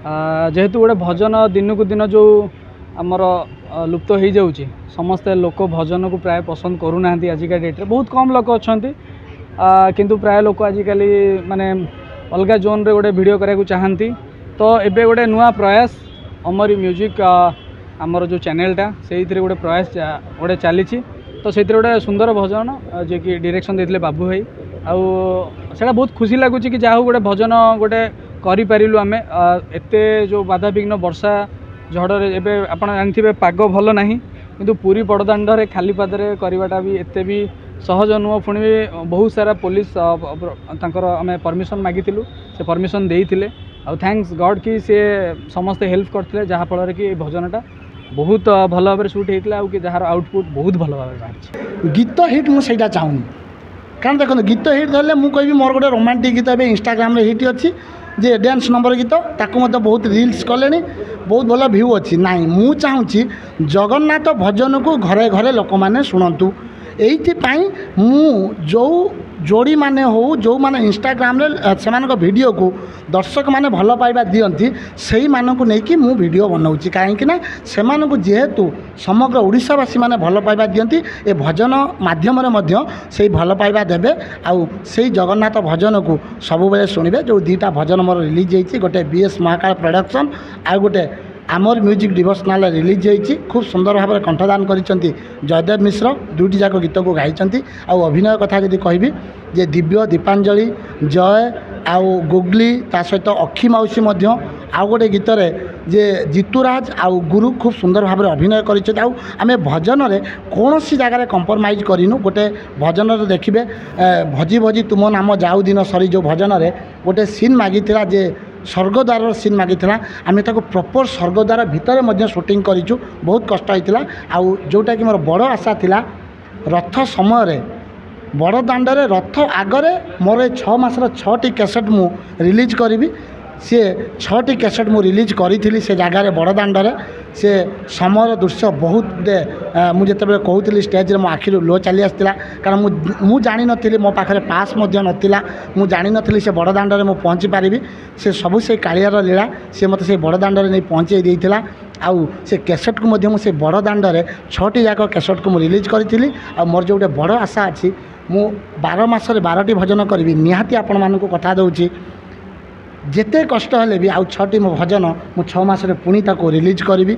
जेहेतु गोटे भजन दिन को दिन जो आमर लुप्त हो जाऊँगी समस्ते लोक भजन को प्राय पसंद करूना आजिका डेट्रे बहुत कम लोक अच्छा किंतु प्राय लोक आजिकल माने अलग जोन रे गोटे वीडियो करा चाहती तो एबे गोटे नुआ प्रयास अमरी म्यूजिक आमर जो चैनलटा से गोटे प्रयास गोटे चली तो से गोटे सुंदर भजन जे कि डायरेक्शन देते बाबू भाई आउ बहुत खुशी लगुच कि जहाँ गोटे भजन गोटे करूँ आम एते जो बाधा विघ्न वर्षा झड़े एवं आप जानते पाग भल ना किंतु पूरी बड़दाण्डे खाली पादरे करवाटा भी एते भी सहज नुह पुणी भी बहुत सारा पुलिस आम परमिशन मागिलु से परमिशन देते आउ थैंक्स गॉड कि सी समस्ते हेल्प करते जहाँफल कि भजनटा बहुत भल भाव सुट होता है कि जार आउटपुट बहुत भल भाव बाहर गीत हिट मुझे चाहूँ कारण देखो गीत हिट धरले मुझे कह मोर गोटे रोमांटिक गीत इंस्टाग्राम हिट अच्छी जे डांस नंबर गीत ताकू मत बहुत रील्स कले बहुत भल भ्यू अच्छी ना मु चाहूँगी जगन्नाथ भजन को घरे घरे लोक मैंने शुणु एइथिपाई मु जो जोड़ी माने हो जो माने इंस्टाग्राम रे से वीडियो को दर्शक माने भल पाइबा दियंती सेही मानकु नेकी मु वीडियो बनाऊँगी कहीं ना से जेहेतु समग्र ओडिशावासी माने भल पाइबा दियंती ए भजन माध्यम से भल पाइबा देबे आउ से जगन्नाथ भजन को सब बेले शुणिबे जो दीटा भजन मोर रिलीज होती गोटे बीएस महाकाल प्रोडक्शन आउ गोटे आमर म्यूजिक डिवोशनाल रिलीज होती खूब सुंदर भाव में कंठदान करिसेंती जयदेव मिश्र दुईटी जाक गीत को गाइचंती आउ अभिनय कथा जदि कहबी जे दिव्य दीपांजलि जय आउ गुगली ता सहित अक्षी मौसी मध्य आउ गोटे गीत रे जे जितुराज आउ गुरु खूब सुंदर भाव में अभिनय करिसेंती आउ आमे भजन रे कोनोसी जगह कंप्रोमाइज करिनु गोटे भजन रे देखिबे भजी भजी तुम नाम जाऊ दिन सरी जो भजन रे गोटे सीन मागिथिला जे स्वर्गद्वार सीन मागिथिला आमे ताको प्रॉपर स्वर्गद्वार भितर मध्य शूटिंग करिछु बहुत कष्ट होइतिला आउ जोटा कि मोर बड़ आशा थिला रथ समय रे बड़ दाण्डरे रथ आगरे मोर 6 मासर 6टी कैसेट मु रिलीज करी सी 6टी कैसेट मु रिलीज करी से जगार बड़ दाण्डरे से समय दृश्य बहुत मुझे कहूली स्टेज रे मो आखिर लो चली आसला कारण मु जानी नी मो पाखे पास नाला मु जानी नी से बड़ दाण्डरे मु पहुँची पारि से सबू से कालियार लीला सी मत से बड़ दाण्डरे नहीं पहुँचे देता आउ से कैसेट को मध्य से बड़ दाण्डरे 6टी जाक कैसेट को मु रिलीज करी आ मोर जो गोटे बड़ आशा अच्छी मु 12 मासरे 12टी भजन करी निहाती आपण मानक कथा दूची जेते कष्ट हेले भी आउ 6टी मो भजन मु 6 मासरे पुणी ताको रिलीज करी।